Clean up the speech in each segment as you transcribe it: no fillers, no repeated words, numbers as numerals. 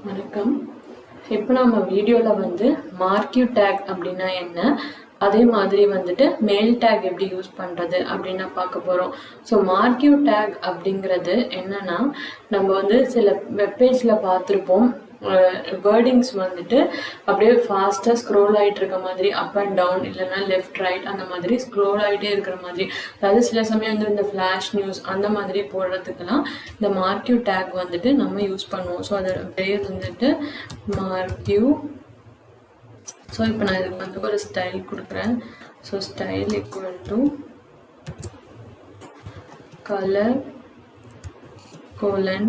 வணக்கம். இப்போ நம்ம வீடியோல marquee tag அப்படின்னா என்ன, அதே மாதிரி mail tag எப்படி யூஸ் பண்றது அப்படின்னா பார்க்க போறோம். ஸோ marquee tag அப்படிங்கிறது என்னன்னா, நம்ம சில வெப்பேஜ்ல பார்த்துருப்போம். வேர்டிங்ஸ் அப்படியே ஃபாஸ்டா ஸ்க்ரோல் ஆயிட்டு இருக்க மாதிரி, அப் அண்ட் டவுன் இல்லைன்னா லெஃப்ட் ரைட் அந்த மாதிரி ஸ்க்ரோல் ஆகிட்டே இருக்கிற மாதிரி, அதாவது சில சமயம் இந்த ஃபிளாஷ் நியூஸ் அந்த மாதிரி போடுறதுக்கெல்லாம் இந்த marquee tag நம்ம யூஸ் பண்ணுவோம். ஸோ அது பேர் marquee. ஸோ இப்போ நான் இதுக்கு ஒரு ஸ்டைல் கொடுக்குறேன். So style equal to color colon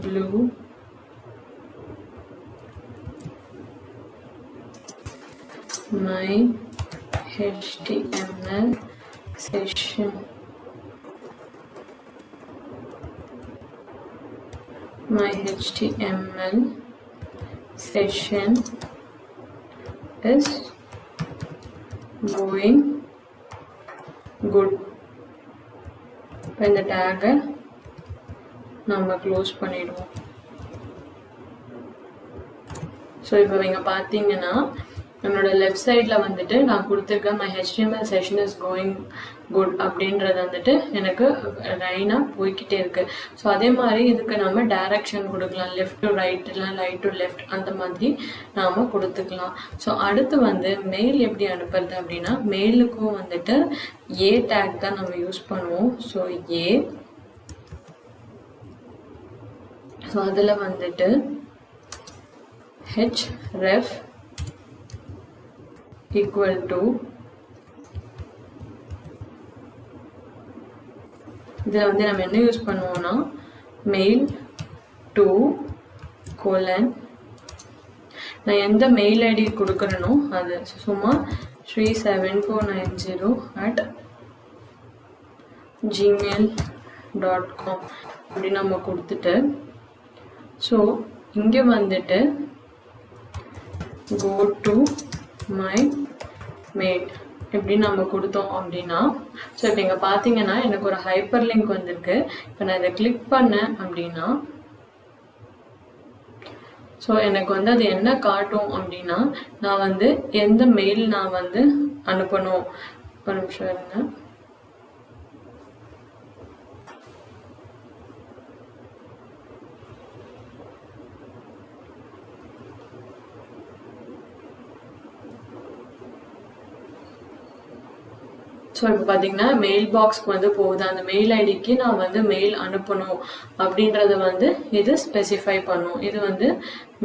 blue my html session is going good. இந்த tag நம்ம க்ளோஸ் பண்ணிடுவோம். ஸோ இப்போ நீங்கள் பார்த்தீங்கன்னா என்னோட லெஃப்ட் சைடில் நான் கொடுத்துருக்க my HTML session is going good அப்படின்றது எனக்கு லைனாக போய்கிட்டே இருக்கு. ஸோ அதே மாதிரி இதுக்கு நம்ம டைரக்ஷன் கொடுக்கலாம், லெஃப்ட் டு ரைட் இல்லை ரைட் டு லெஃப்ட் அந்த மாதிரி நாம் கொடுத்துக்கலாம். ஸோ அடுத்து மெயில் எப்படி அனுப்புறது அப்படின்னா, மெயிலுக்கும் ஏ டேக் தான் நம்ம யூஸ் பண்ணுவோம். ஸோ ஏ, ஸோ அதில் href equal to இதில் நம்ம என்ன யூஸ் பண்ணுவோம்னா மெயில் டு கோலன், நான் எந்த மெயில் ஐடி கொடுக்குறேனோ அது சும்மா 37490@gmail.com அப்படி நம்ம கொடுத்துட்டு, ஸோ இங்கே go to my mail எப்படி நம்ம கொடுத்தோம் அப்படின்னா, ஸோ இப்போ இங்கே பார்த்தீங்கன்னா எனக்கு ஒரு ஹைப்பர் லிங்க் வந்திருக்கு. இப்போ நான் இதை கிளிக் பண்ணேன் அப்படின்னா, ஸோ எனக்கு அது என்ன காட்டும் அப்படின்னா, நான் எந்த மெயில் நான் அனுப்பணும். ஒரு நிமிஷம் இருங்க. ஸோ இப்போ பார்த்தீங்கன்னா மெயில் பாக்ஸ்க்கு போகுது. அந்த மெயில் ஐடிக்கு நான் மெயில் அனுப்பணும் அப்படின்றத இது ஸ்பெசிஃபை பண்ணும். இது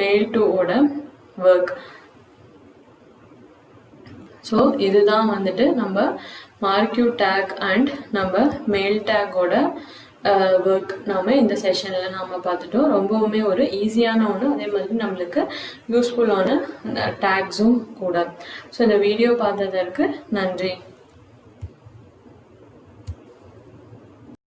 மெயில் டு ஓட ஒர்க். ஸோ இதுதான் நம்ம marquee tag அண்ட் நம்ம மெயில் டேக்கோட ஒர்க் நாம இந்த செஷனில் நாம் பார்த்துட்டோம். ரொம்பவுமே ஒரு ஈஸியான ஒன்று, அதே மாதிரி நம்மளுக்கு யூஸ்ஃபுல்லான டேக்ஸும் கூட. ஸோ இந்த வீடியோ பார்த்ததற்கு நன்றி.